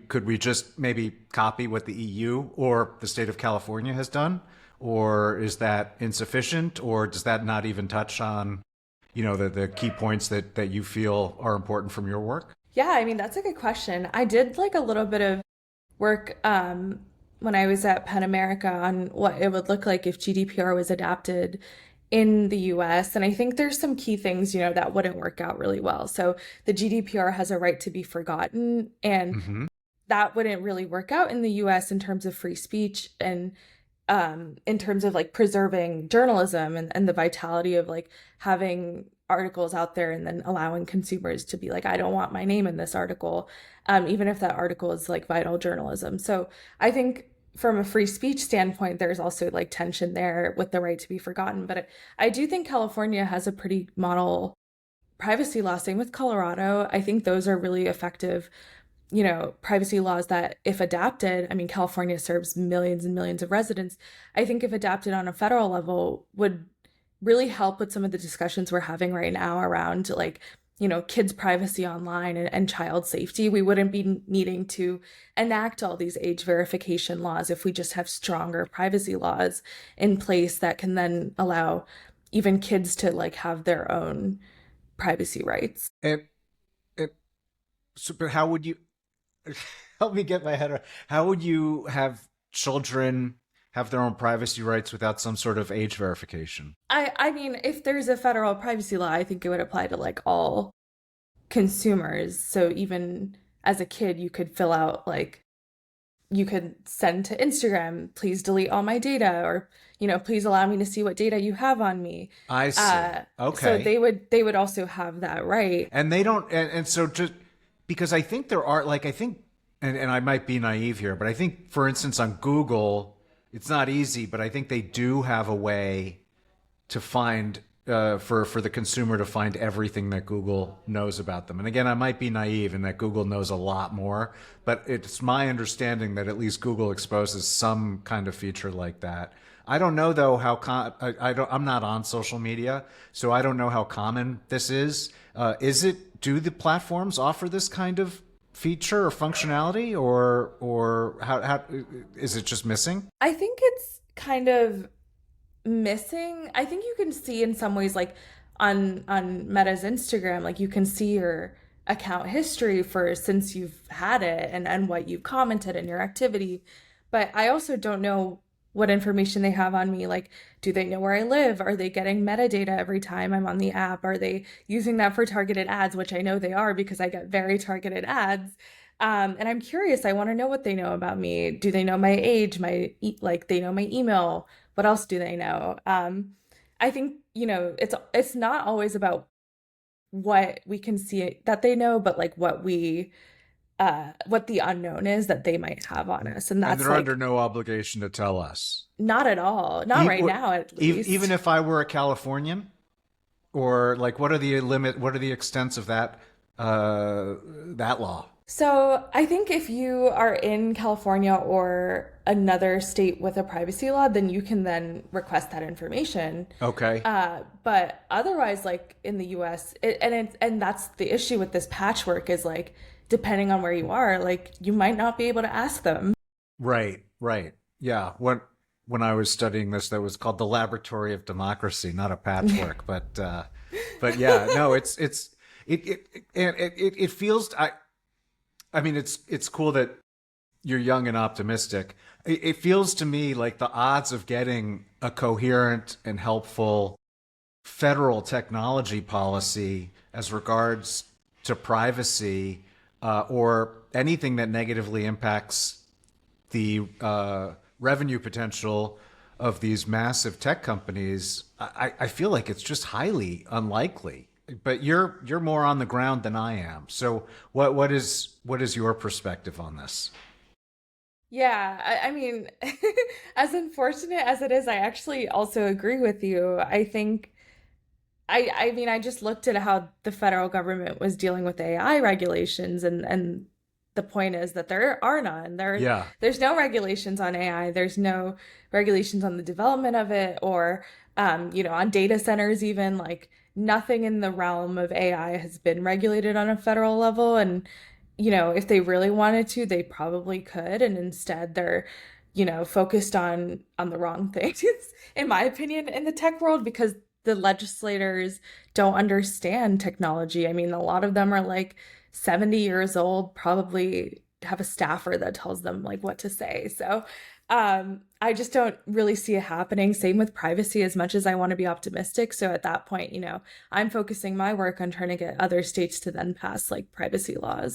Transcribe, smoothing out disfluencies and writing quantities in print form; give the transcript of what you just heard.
could we just maybe copy what the EU or the state of California has done? Or is that insufficient? Or does that not even touch on, the key points that you feel are important from your work? Yeah, I mean, that's a good question. I did like a little bit of work when I was at Penn America on what it would look like if GDPR was adapted in the US. And I think there's some key things, that wouldn't work out really well. So the GDPR has a right to be forgotten, and Hmm. that wouldn't really work out in the US in terms of free speech and in terms of like preserving journalism and the vitality of like having articles out there and then allowing consumers to be like, I don't want my name in this article, even if that article is like vital journalism. So I think from a free speech standpoint, there's also like tension there with the right to be forgotten. But I do think California has a pretty model privacy law. Same with Colorado. I think those are really effective, privacy laws that, if adapted, I mean, California serves millions and millions of residents. I think if adapted on a federal level, would really help with some of the discussions we're having right now around like, kids' privacy online and child safety. We wouldn't be needing to enact all these age verification laws if we just have stronger privacy laws in place that can then allow even kids to like have their own privacy rights. And, and so, but how would you help me get my head around? How would you have children have their own privacy rights without some sort of age verification? I mean, if there's a federal privacy law, I think it would apply to like all consumers. So even as a kid, you could fill out like you could send to Instagram, please delete all my data, or please allow me to see what data you have on me. I see. So Okay. they would also have that right. And they don't, and so just because I think there are, like, I think, and I might be naive here, but I think, for instance, on Google, it's not easy, but I think they do have a way to find for the consumer to find everything that Google knows about them. And again, I might be naive in that Google knows a lot more, but it's my understanding that at least Google exposes some kind of feature like that. I don't know though how I don't, I'm not on social media, so I don't know how common this is. Is it? Do the platforms offer this kind of feature or functionality, or how is it just missing? I think it's kind of missing. I think you can see in some ways like on Meta's Instagram, like you can see your account history for since you've had it and what you've commented and your activity. But I also don't know what information they have on me. Like, do they know where I live? Are they getting metadata every time I'm on the app? Are they using that for targeted ads, which I know they are because I get very targeted ads. And I'm curious, I want to know what they know about me. Do they know my age, like they know my email? What else do they know? I think, it's not always about what we can see that they know, but like what the unknown is that they might have on us. And And that's they're under like no obligation to tell us. not at all. Not right now, at Even least. if I were a Californian, or like, what are the limit? What are the extents of that law? So I think if you are in California or another state with a privacy law, then you can then request that information. Okay. But otherwise, like in the US, and that's the issue with this patchwork is like, depending on where you are, like you might not be able to ask them. Right. Right. Yeah. When I was studying this, that was called the Laboratory of Democracy, not a patchwork, but yeah, no, it feels I mean, it's cool that you're young and optimistic. It feels to me like the odds of getting a coherent and helpful federal technology policy as regards to privacy, or anything that negatively impacts the revenue potential of these massive tech companies, I feel like it's just highly unlikely. But you're more on the ground than I am. So what is your perspective on this? Yeah, I mean, as unfortunate as it is, I actually also agree with you. I think I mean, I just looked at how the federal government was dealing with AI regulations, and the point is that there are none. Yeah. There's no regulations on AI. There's no regulations on the development of it, or on data centers even. Like nothing in the realm of AI has been regulated on a federal level, and if they really wanted to, they probably could, and instead they're, focused on the wrong things, in my opinion, in the tech world, because the legislators don't understand technology. I mean, a lot of them are like 70 years old, probably have a staffer that tells them like what to say. So I just don't really see it happening. Same with privacy, as much as I want to be optimistic. So at that point, I'm focusing my work on trying to get other states to then pass like privacy laws.